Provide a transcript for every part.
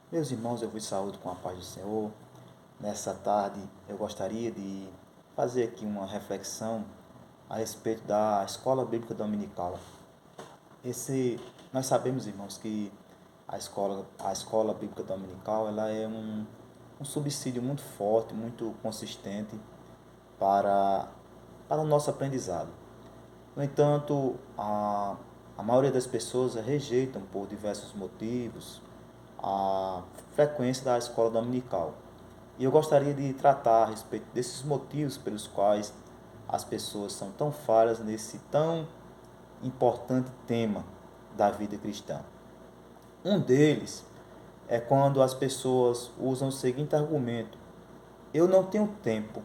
Meus irmãos, eu vos saúdo com a paz do Senhor. Nessa tarde eu gostaria de fazer aqui uma reflexão a respeito da Escola Bíblica Dominical. Nós sabemos, irmãos, que a escola Bíblica Dominical ela é um subsídio muito forte, muito consistente para, para o nosso aprendizado. No entanto, a maioria das pessoas rejeitam por diversos motivos a frequência da escola dominical. E eu gostaria de tratar a respeito desses motivos pelos quais as pessoas são tão falhas nesse tão importante tema da vida cristã. Um deles é quando as pessoas usam o seguinte argumento: eu não tenho tempo.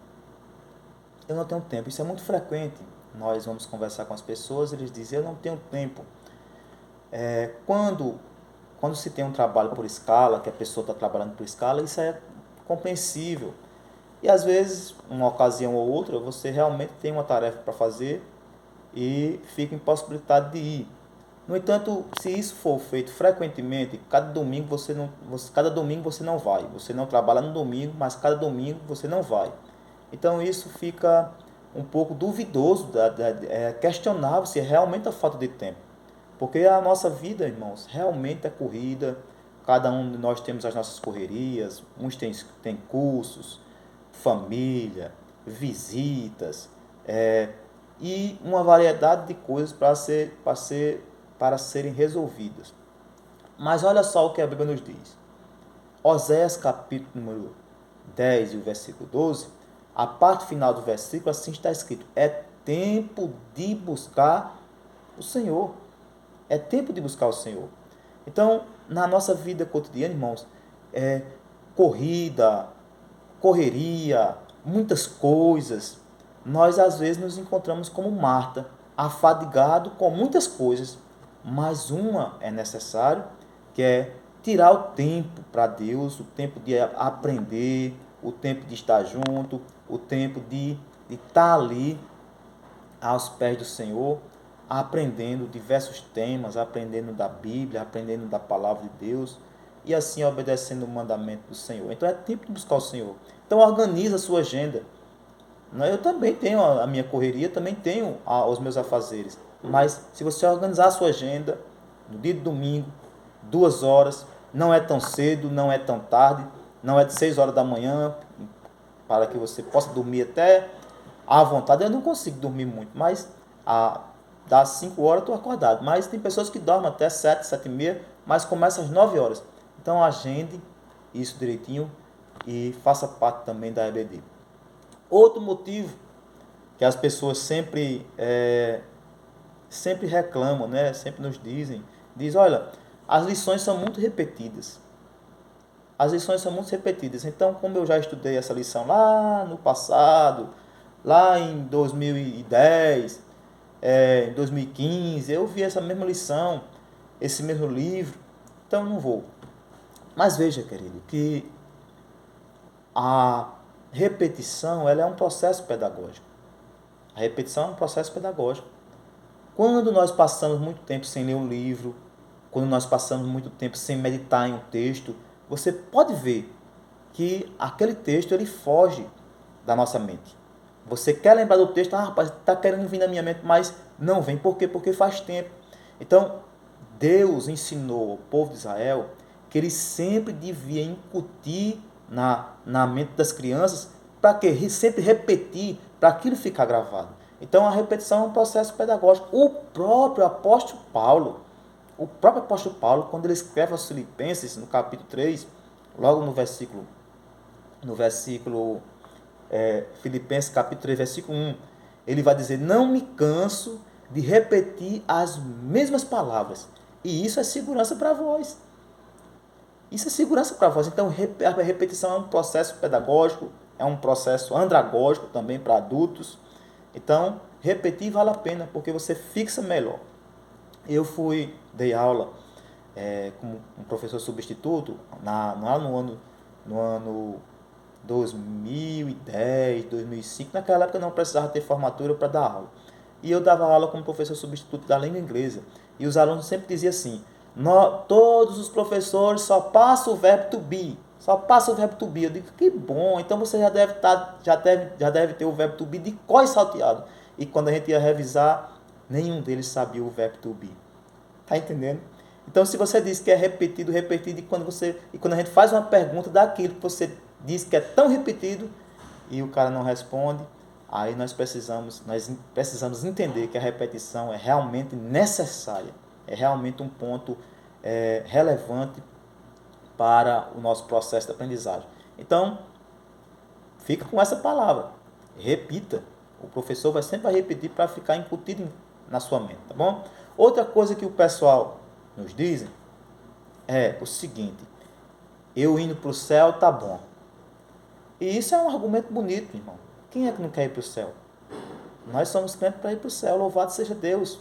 Eu não tenho tempo. Isso é muito frequente. Nós vamos conversar com as pessoas, eles dizem: eu não tenho tempo. Quando se tem um trabalho por escala, que a pessoa está trabalhando por escala, isso é compreensível. E às vezes, uma ocasião ou outra, você realmente tem uma tarefa para fazer e fica impossibilitado de ir. No entanto, se isso for feito frequentemente, cada domingo você não vai. Você não trabalha no domingo, mas cada domingo você não vai. Então isso fica um pouco duvidoso, questionável se é realmente a falta de tempo. Porque a nossa vida, irmãos, realmente é corrida. Cada um de nós temos as nossas correrias. Uns têm cursos, família, visitas, e uma variedade de coisas para serem resolvidas. Mas olha só o que a Bíblia nos diz. Oséias capítulo número 10 e o versículo 12, a parte final do versículo assim está escrito: é tempo de buscar o Senhor. É tempo de buscar o Senhor. Então, na nossa vida cotidiana, irmãos, corrida, correria, muitas coisas, nós às vezes nos encontramos como Marta, afadigado com muitas coisas, mas uma é necessário, que é tirar o tempo para Deus, o tempo de aprender, o tempo de estar junto, o tempo de estar ali aos pés do Senhor, aprendendo diversos temas, aprendendo da Bíblia, aprendendo da palavra de Deus e assim obedecendo o mandamento do Senhor. Então é tempo de buscar o Senhor. Então organiza a sua agenda. Eu também tenho a minha correria, também tenho os meus afazeres. Mas se você organizar a sua agenda, no dia de domingo, 2 horas, não é tão cedo, não é tão tarde, não é de 6 horas da manhã, para que você possa dormir até à vontade. Eu não consigo dormir muito, mas das 5 horas eu estou acordado. Mas tem pessoas que dormem até 7, 7 e meia, mas começa às 9 horas. Então agende isso direitinho e faça parte também da EBD. Outro motivo que as pessoas sempre reclamam, né? Sempre nos diz, olha, as lições são muito repetidas. As lições são muito repetidas. Então, como eu já estudei essa lição lá no passado, lá em 2010, em 2015, eu vi essa mesma lição, esse mesmo livro, então não vou. Mas veja, querido, que a repetição ela é um processo pedagógico. A repetição é um processo pedagógico. Quando nós passamos muito tempo sem ler um livro, quando nós passamos muito tempo sem meditar em um texto, você pode ver que aquele texto ele foge da nossa mente. Você quer lembrar do texto, rapaz, está querendo vir na minha mente, mas não vem. Por quê? Porque faz tempo. Então, Deus ensinou ao povo de Israel que ele sempre devia incutir na mente das crianças, para que sempre repetir, para aquilo ficar gravado. Então a repetição é um processo pedagógico. O próprio apóstolo Paulo, quando ele escreve aos Filipenses, no capítulo 3, logo no versículo Filipenses capítulo 3, versículo 1, ele vai dizer: não me canso de repetir as mesmas palavras. E isso é segurança para vós. Isso é segurança para vós. Então, a repetição é um processo pedagógico, é um processo andragógico também para adultos. Então, repetir vale a pena, porque você fixa melhor. Dei aula como um professor substituto lá no ano 2010, 2005. Naquela época eu não precisava ter formatura para dar aula. E eu dava aula como professor substituto da língua inglesa. E os alunos sempre diziam assim: Todos os professores só passam o verbo to be. Só passa o verbo to be. Eu digo, que bom. Então você já deve ter o verbo to be de cor e salteado. E quando a gente ia revisar, nenhum deles sabia o verbo to be. Tá entendendo? Então, se você diz que é repetido, e quando a gente faz uma pergunta daquilo que você diz que é tão repetido, e o cara não responde, aí nós precisamos entender que a repetição é realmente necessária, é realmente um ponto relevante para o nosso processo de aprendizagem. Então, fica com essa palavra, repita. O professor sempre vai repetir para ficar incutido na sua mente, tá bom? Outra coisa que o pessoal nos dizem é o seguinte: eu indo para o céu tá bom. E isso é um argumento bonito, irmão. Quem é que não quer ir para o céu? Nós somos crentes para ir para o céu, louvado seja Deus.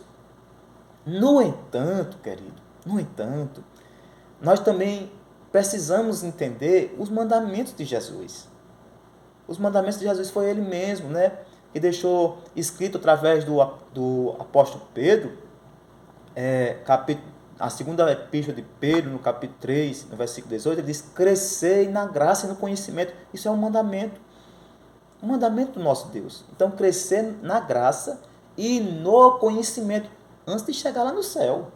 No entanto, querido, nós também precisamos entender os mandamentos de Jesus. Os mandamentos de Jesus foi ele mesmo, né? Que deixou escrito através do apóstolo Pedro, a segunda epístola de Pedro, no capítulo 3, no versículo 18, ele diz: crescei na graça e no conhecimento. Isso é um mandamento do nosso Deus. Então, crescer na graça e no conhecimento, antes de chegar lá no céu.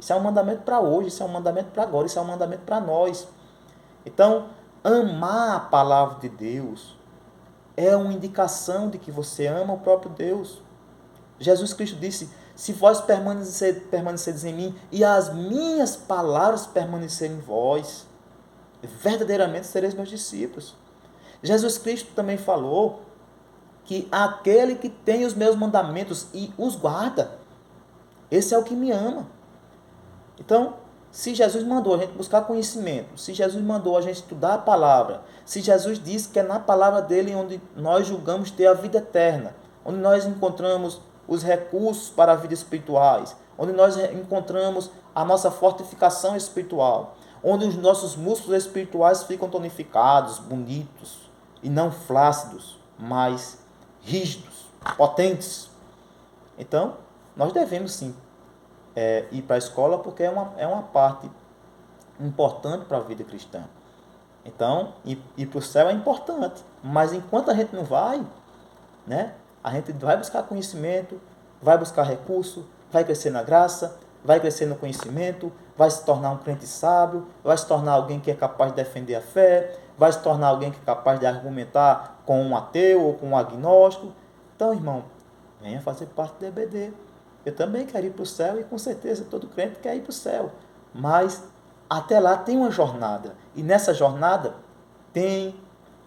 Isso é um mandamento para hoje, isso é um mandamento para agora, isso é um mandamento para nós. Então, amar a palavra de Deus é uma indicação de que você ama o próprio Deus. Jesus Cristo disse: se vós permanecerdes em mim e as minhas palavras permanecerem em vós, verdadeiramente sereis meus discípulos. Jesus Cristo também falou que aquele que tem os meus mandamentos e os guarda, esse é o que me ama. Então, se Jesus mandou a gente buscar conhecimento, se Jesus mandou a gente estudar a palavra, se Jesus disse que é na palavra dele onde nós julgamos ter a vida eterna, onde nós encontramos os recursos para a vida espirituais, onde nós encontramos a nossa fortificação espiritual, onde os nossos músculos espirituais ficam tonificados, bonitos, e não flácidos, mas rígidos, potentes. Então, nós devemos sim ir para a escola, porque é uma parte importante para a vida cristã. Então, ir para o céu é importante, mas enquanto a gente não vai, né, a gente vai buscar conhecimento, vai buscar recurso, vai crescer na graça, vai crescer no conhecimento, vai se tornar um crente sábio, vai se tornar alguém que é capaz de defender a fé, vai se tornar alguém que é capaz de argumentar com um ateu ou com um agnóstico. Então, irmão, venha fazer parte do EBD. Eu também quero ir para o céu e com certeza todo crente quer ir para o céu. Mas até lá tem uma jornada. E nessa jornada tem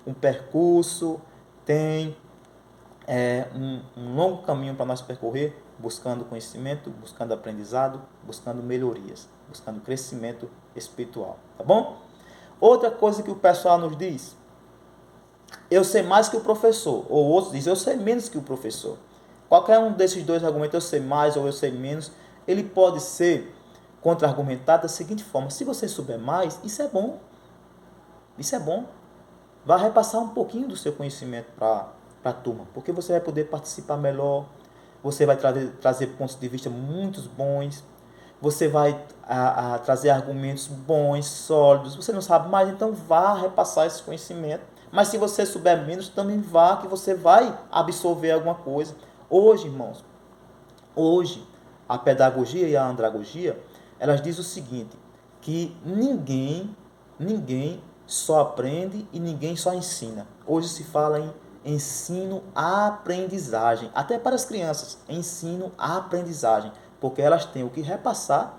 um percurso, tem um longo caminho para nós percorrer, buscando conhecimento, buscando aprendizado, buscando melhorias, buscando crescimento espiritual. Tá bom? Outra coisa que o pessoal nos diz: eu sei mais que o professor. Ou outros dizem: eu sei menos que o professor. Qualquer um desses dois argumentos, eu sei mais ou eu sei menos, ele pode ser contra-argumentado da seguinte forma: se você souber mais, isso é bom. Isso é bom. Vai repassar um pouquinho do seu conhecimento para a turma, porque você vai poder participar melhor, você vai trazer pontos de vista muito bons, você vai trazer argumentos bons, sólidos. Você não sabe mais, então vá repassar esse conhecimento. Mas se você souber menos, também vá, que você vai absorver alguma coisa. Hoje, irmãos, a pedagogia e a andragogia, elas dizem o seguinte, que ninguém só aprende e ninguém só ensina. Hoje se fala em ensino-aprendizagem, até para as crianças, ensino-aprendizagem, porque elas têm o que repassar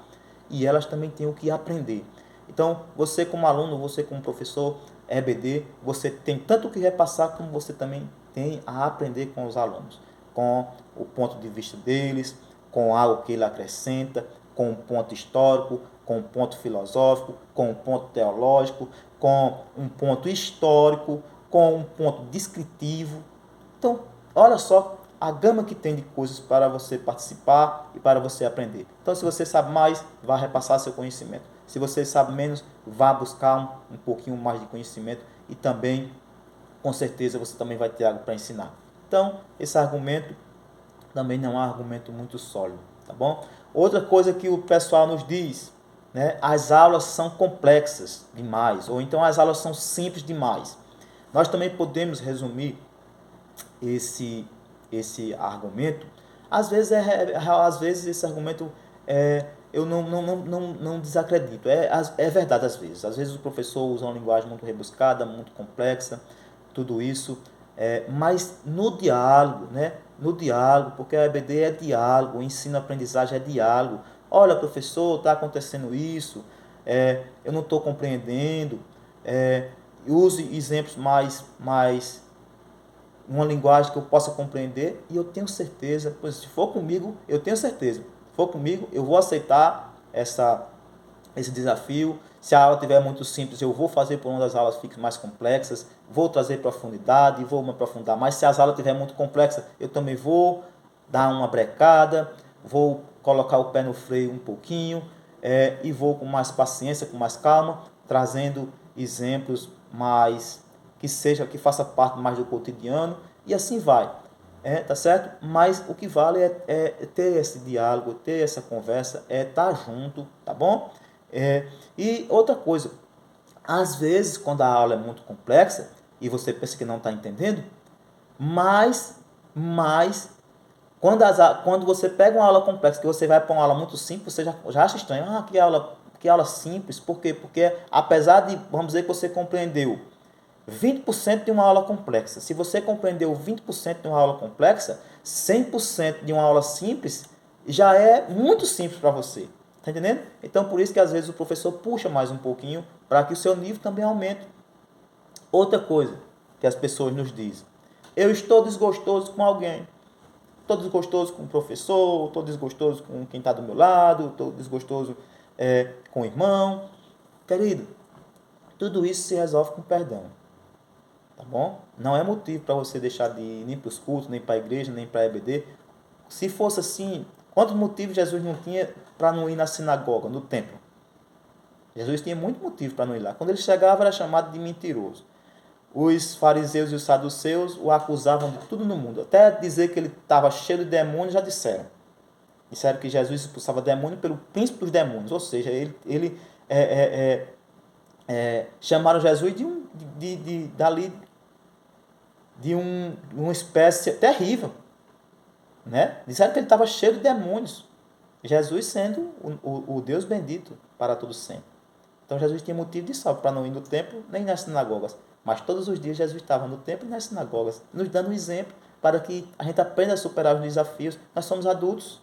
e elas também têm o que aprender. Então, você como aluno, você como professor EBD, você tem tanto o que repassar como você também tem a aprender com os alunos, com o ponto de vista deles, com algo que ele acrescenta, com um ponto histórico, com um ponto filosófico, com um ponto teológico, com um ponto histórico, com um ponto descritivo. Então, olha só a gama que tem de coisas para você participar e para você aprender. Então, se você sabe mais, vá repassar seu conhecimento. Se você sabe menos, vá buscar um pouquinho mais de conhecimento e também, com certeza, você também vai ter algo para ensinar. Então, esse argumento também não é um argumento muito sólido, tá bom? Outra coisa que o pessoal nos diz né, as aulas são complexas demais, ou então as aulas são simples demais. Nós também podemos resumir esse argumento. Às vezes esse argumento eu não desacredito. É verdade às vezes. Às vezes o professor usa uma linguagem muito rebuscada, muito complexa, tudo isso. Mas no diálogo, né? No diálogo, porque a EBD é diálogo, o ensino-aprendizagem é diálogo. Olha, professor, está acontecendo isso, eu não estou compreendendo. Use exemplos mais uma linguagem que eu possa compreender, e eu tenho certeza, pois se for comigo, eu tenho certeza, se for comigo, eu vou aceitar esse desafio. Se a aula estiver muito simples, eu vou fazer por uma das aulas fique mais complexas, vou trazer profundidade, vou me aprofundar mais. Se as aulas estiver muito complexa, eu também vou dar uma brecada, vou colocar o pé no freio um pouquinho, e vou com mais paciência, com mais calma, trazendo exemplos mais que faça parte mais do cotidiano, e assim vai. Tá certo? Mas o que vale é ter esse diálogo, ter essa conversa, estar junto, tá bom? E outra coisa, às vezes quando a aula é muito complexa e você pensa que não está entendendo, mas quando você pega uma aula complexa, que você vai para uma aula muito simples, você já acha estranho. Que aula simples. Por quê? Porque apesar de, vamos dizer que você compreendeu 20% de uma aula complexa. Se você compreendeu 20% de uma aula complexa, 100% de uma aula simples já é muito simples para você. Está entendendo? Então, por isso que às vezes o professor puxa mais um pouquinho para que o seu nível também aumente. Outra coisa que as pessoas nos dizem: eu estou desgostoso com alguém. Estou desgostoso com o professor, estou desgostoso com quem está do meu lado, estou desgostoso com o irmão. Querido, tudo isso se resolve com perdão. Tá bom? Não é motivo para você deixar de ir nem para os cultos, nem para a igreja, nem para a EBD. Se fosse assim, quantos motivos Jesus não tinha para não ir na sinagoga, no templo? Jesus tinha muito motivo para não ir lá. Quando ele chegava, era chamado de mentiroso. Os fariseus e os saduceus o acusavam de tudo no mundo. Até dizer que ele estava cheio de demônios, já disseram. Disseram que Jesus expulsava demônio pelo príncipe dos demônios. Ou seja, chamaram Jesus dali de uma espécie terrível, né? Disseram que ele estava cheio de demônios. Jesus sendo o Deus bendito para todos sempre. Então Jesus tinha motivo de sobra para não ir no templo nem nas sinagogas. Mas todos os dias Jesus estava no templo e nas sinagogas, nos dando um exemplo para que a gente aprenda a superar os desafios. Nós somos adultos.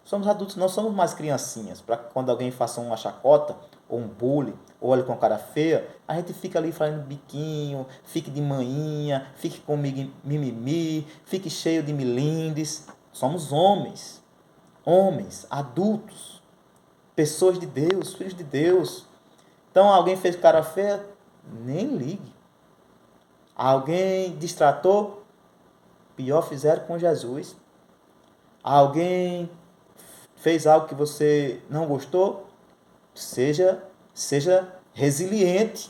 Somos adultos, não somos mais criancinhas. Para quando alguém faça uma chacota, ou um bullying, ou olha com cara feia, a gente fica ali fazendo biquinho, fique de manhinha, fique com mimimi, fique cheio de milindes. Somos homens, adultos, pessoas de Deus, filhos de Deus. Então alguém fez cara feia, nem ligue. Alguém distratou, pior fizeram com Jesus. Alguém fez algo que você não gostou, seja resiliente.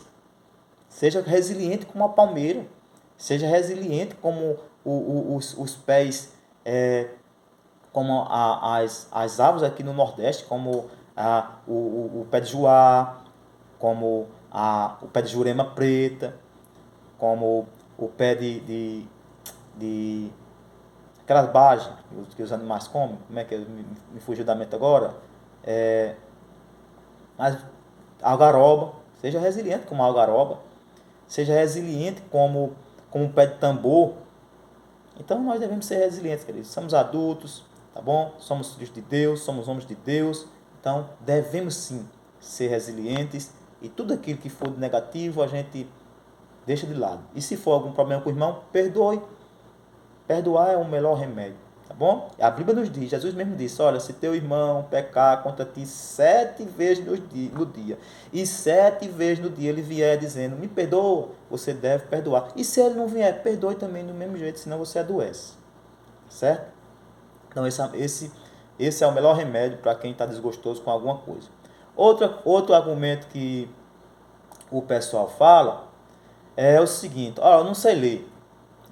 Seja resiliente como a palmeira. Seja resiliente como os pés, como as árvores aqui no Nordeste, como o pé de juá, como o pé de jurema preta, como o pé de aquelas bagens que os animais comem. Como é que me fugiu da mente agora? Mas algaroba, seja resiliente como a algaroba, seja resiliente como o pé de tambor. Então nós devemos ser resilientes, queridos. Somos adultos, tá bom? Somos filhos de Deus, somos homens de Deus. Então devemos sim ser resilientes, e tudo aquilo que for negativo a gente deixa de lado. E se for algum problema com o irmão, perdoe. Perdoar é o melhor remédio, tá bom? A Bíblia nos diz, Jesus mesmo disse: olha, se teu irmão pecar contra ti 7 vezes no dia, e 7 vezes no dia ele vier dizendo, me perdoa, você deve perdoar. E se ele não vier, perdoe também do mesmo jeito, senão você adoece. Certo? Então esse é o melhor remédio para quem está desgostoso com alguma coisa. Outro argumento que o pessoal fala é o seguinte: olha, eu não sei ler.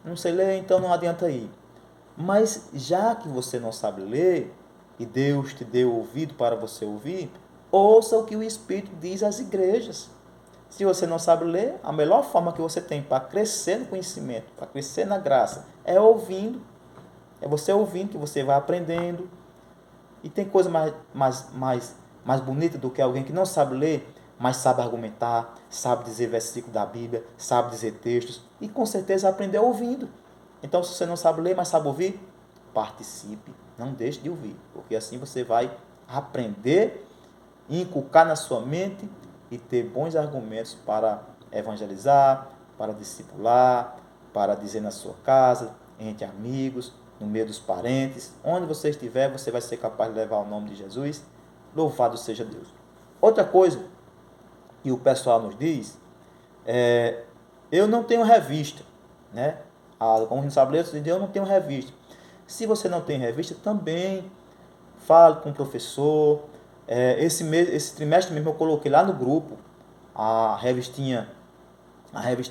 Não sei ler, então não adianta ir. Mas já que você não sabe ler, e Deus te deu ouvido para você ouvir, ouça o que o Espírito diz às igrejas. Se você não sabe ler, a melhor forma que você tem para crescer no conhecimento, para crescer na graça, é ouvindo. É você ouvindo que você vai aprendendo. E tem coisa mais bonita do que alguém que não sabe ler, mas sabe argumentar, sabe dizer versículo da Bíblia, sabe dizer textos, e com certeza aprendeu ouvindo. Então, se você não sabe ler, mas sabe ouvir, participe. Não deixe de ouvir, porque assim você vai aprender, inculcar na sua mente e ter bons argumentos para evangelizar, para discipular, para dizer na sua casa, entre amigos, no meio dos parentes, onde você estiver, você vai ser capaz de levar o nome de Jesus. Louvado seja Deus. Outra coisa que o pessoal nos diz eu não tenho revista, né? Como a gente sabe ler, eu não tenho revista. Se você não tem revista, também fale com o professor. Esse trimestre mesmo eu coloquei lá no grupo a revistinha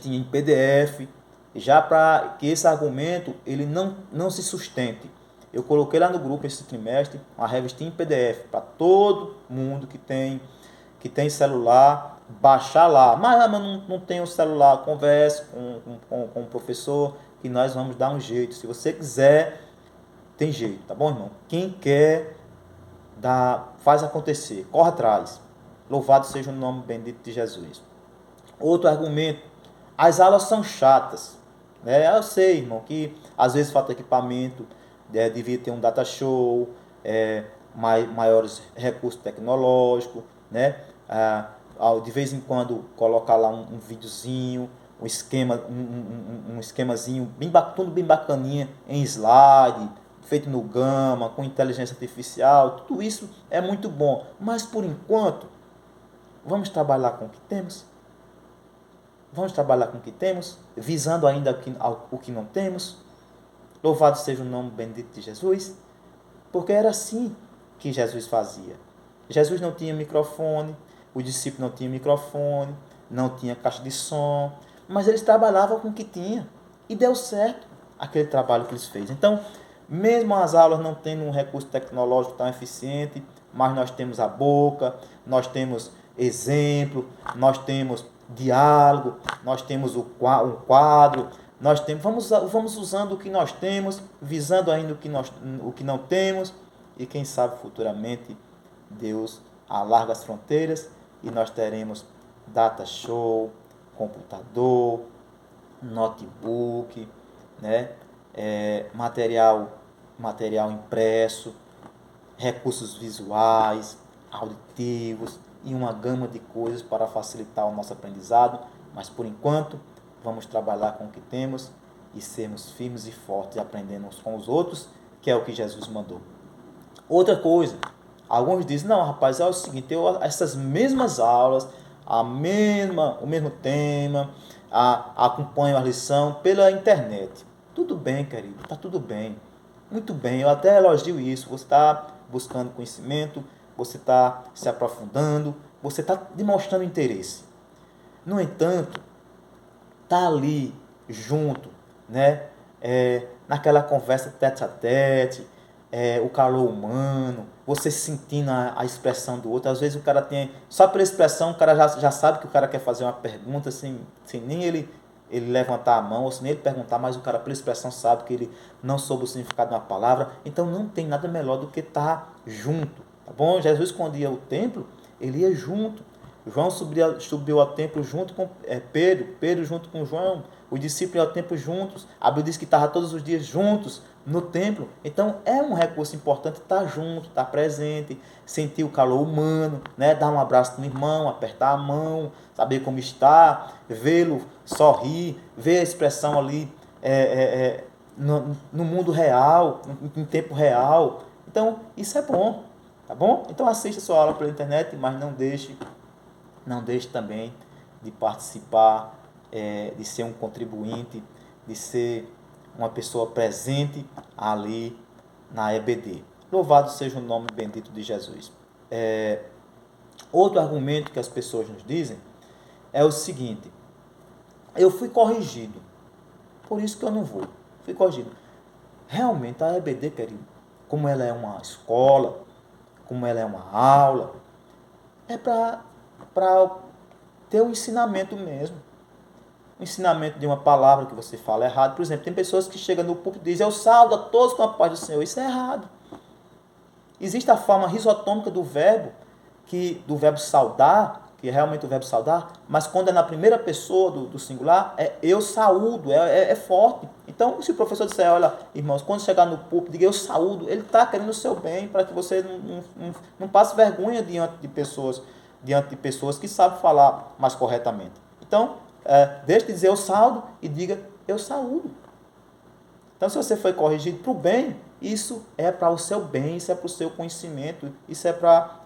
em PDF, já para que esse argumento ele não se sustente. Eu coloquei lá no grupo esse trimestre uma revistinha em PDF para todo mundo que tem celular, baixar lá. Mas não tem o celular, converse com o professor, que nós vamos dar um jeito. Se você quiser, tem jeito, tá bom, irmão? Quem quer, faz acontecer, corre atrás. Louvado seja o nome bendito de Jesus. Outro argumento, as aulas são chatas. Eu sei, irmão, que às vezes falta equipamento, devia ter um data show, maiores recursos tecnológicos, né? De vez em quando colocar lá um videozinho, um esquemazinho tudo bem bacaninha em slide, feito no Gama, com inteligência artificial, tudo isso é muito bom. Mas por enquanto, vamos trabalhar com o que temos. Vamos trabalhar com o que temos, visando ainda o que não temos. Louvado seja o nome bendito de Jesus, porque era assim que Jesus fazia. Jesus não tinha microfone, os discípulos não tinham microfone, não tinha caixa de som, mas eles trabalhavam com o que tinha e deu certo aquele trabalho que eles fez. Então, mesmo as aulas não tendo um recurso tecnológico tão eficiente, mas nós temos a boca, nós temos exemplo, nós temos diálogo, nós temos um quadro, vamos usando o que nós temos, visando ainda o que não temos, e quem sabe futuramente Deus alarga as fronteiras e nós teremos data show, computador, notebook, né? Material impresso, recursos visuais, auditivos e uma gama de coisas para facilitar o nosso aprendizado, mas por enquanto vamos trabalhar com o que temos e sermos firmes e fortes, aprendendo uns com os outros, que é o que Jesus mandou. Outra coisa, alguns dizem, não, rapaz, é o seguinte, essas mesmas aulas, o mesmo tema, acompanho a lição pela internet. Tudo bem, querido, está tudo bem. Muito bem, eu até elogio isso. Você está buscando conhecimento, você está se aprofundando, você está demonstrando interesse. No entanto, tá ali junto, né? Naquela conversa tete a tete, o calor humano, você sentindo a expressão do outro. Às vezes o cara tem, só pela expressão, o cara já sabe que o cara quer fazer uma pergunta, sem nem ele levantar a mão, ou sem nem ele perguntar, mas o cara pela expressão sabe que ele não soube o significado de uma palavra. Então não tem nada melhor do que estar junto, tá bom? Jesus, quando ia ao templo, ele ia junto. João subiu ao templo junto com Pedro junto com João, os discípulos iam ao templo juntos, a Bíblia diz que estava todos os dias juntos no templo. Então é um recurso importante estar junto, estar presente, sentir o calor humano, né? Dar um abraço no irmão, apertar a mão, saber como está, vê-lo sorrir, ver a expressão ali no mundo real, em tempo real. Então isso é bom, tá bom? Então assista a sua aula pela internet, mas não deixe também de participar, de ser um contribuinte, de ser uma pessoa presente ali na EBD. Louvado seja o nome bendito de Jesus. Outro argumento que as pessoas nos dizem é o seguinte: eu fui corrigido, por isso que eu não vou. Fui corrigido. Realmente a EBD, querido, como ela é uma escola, como ela é uma aula, é para ter o ensinamento mesmo. O ensinamento de uma palavra que você fala errado. Por exemplo, tem pessoas que chegam no púlpito e dizem: eu saldo a todos com a paz do Senhor. Isso é errado. Existe a forma risotômica do verbo saudar, que é realmente o verbo saudar, mas quando é na primeira pessoa do singular, é eu saúdo, é forte. Então, se o professor disser: olha, irmãos, quando chegar no púlpito, diga eu saúdo, ele está querendo o seu bem, para que você não passe vergonha diante de pessoas que sabem falar mais corretamente. Então, deixe de dizer eu saldo e diga eu saúdo. Então, se você foi corrigido para o bem, isso é para o seu bem, isso é para o seu conhecimento, isso é para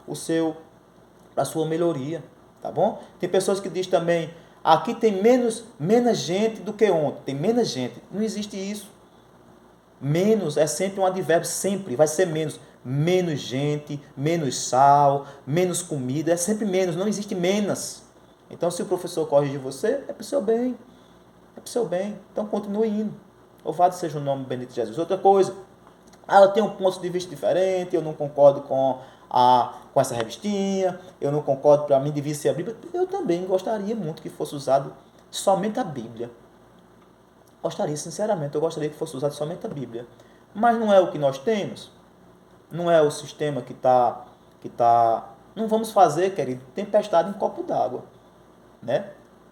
a sua melhoria, tá bom? Tem pessoas que dizem também: aqui tem menos gente do que ontem, tem menos gente. Não existe isso. Menos é sempre um advérbio, sempre vai ser menos. Menos gente, menos sal, menos comida, é sempre menos, não existe menos. Então, se o professor corrige você, é para o seu bem, é para o seu bem. Então, continue indo. Louvado seja o nome bendito de Jesus. Outra coisa, eu tenho um ponto de vista diferente, eu não concordo com essa revistinha, eu não concordo, para mim devia ser a Bíblia. Eu também gostaria muito que fosse usado somente a Bíblia. Gostaria, sinceramente, eu gostaria que fosse usado somente a Bíblia. Mas não é o que nós temos, não é o sistema que tá. Não vamos fazer, querido, tempestade em copo d'água, né?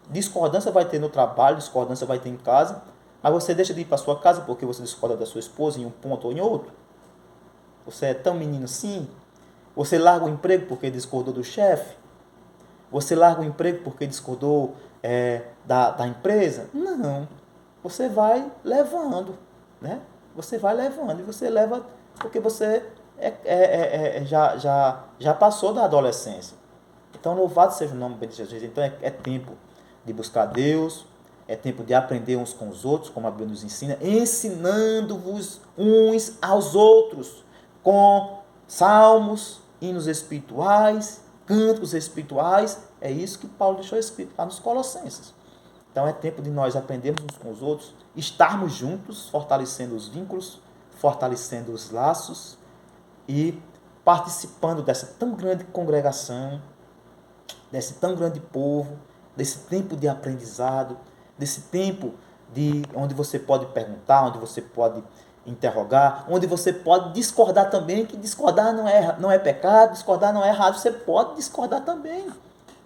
Discordância vai ter no trabalho, discordância vai ter em casa, mas você deixa de ir para sua casa porque você discorda da sua esposa em um ponto ou em outro? Você é tão menino assim? Você larga o emprego porque discordou do chefe? Você larga o emprego porque discordou da empresa? Não. Você vai levando, né? Você vai levando e você leva porque você já passou da adolescência. Então, louvado seja o nome de Jesus. Então, é tempo de buscar Deus, é tempo de aprender uns com os outros, como a Bíblia nos ensina, ensinando-vos uns aos outros, com salmos, hinos espirituais, cânticos espirituais. É isso que Paulo deixou escrito lá nos Colossenses. Então, é tempo de nós aprendermos uns com os outros, estarmos juntos, fortalecendo os vínculos, fortalecendo os laços e participando dessa tão grande congregação, desse tão grande povo, desse tempo de aprendizado, desse tempo onde você pode perguntar, onde você pode interrogar, onde você pode discordar também, que discordar não é pecado, discordar não é errado, você pode discordar também,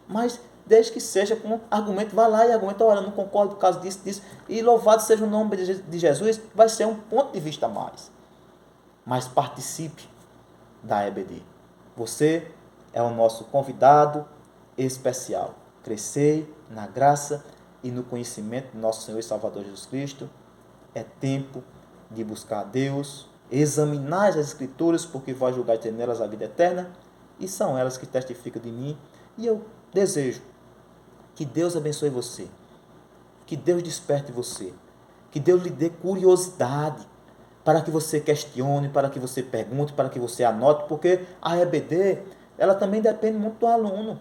mas desde que seja com argumento, vá lá e argumenta: olha, eu não concordo por causa disso, e louvado seja o nome de Jesus, vai ser um ponto de vista a mais. Mas participe da EBD. Você é o nosso convidado especial. Crescei na graça e no conhecimento do nosso Senhor e Salvador Jesus Cristo. É tempo de buscar a Deus, examinar as Escrituras, porque vós julgar ter nelas a vida eterna, e são elas que testificam de mim. E eu desejo que Deus abençoe você, que Deus desperte você, que Deus lhe dê curiosidade, para que você questione, para que você pergunte, para que você anote, porque a EBD, ela também depende muito do aluno.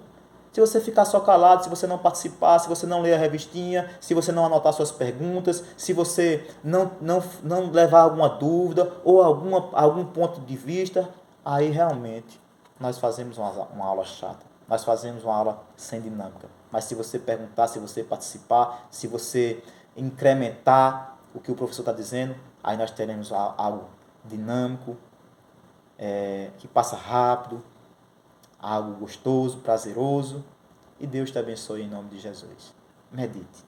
Se você ficar só calado, se você não participar, se você não ler a revistinha, se você não anotar suas perguntas, se você não levar alguma dúvida ou algum ponto de vista, aí realmente nós fazemos uma aula chata. Nós fazemos uma aula sem dinâmica. Mas se você perguntar, se você participar, se você incrementar o que o professor está dizendo, aí nós teremos algo dinâmico, que passa rápido, algo gostoso, prazeroso. E Deus te abençoe em nome de Jesus. Medite.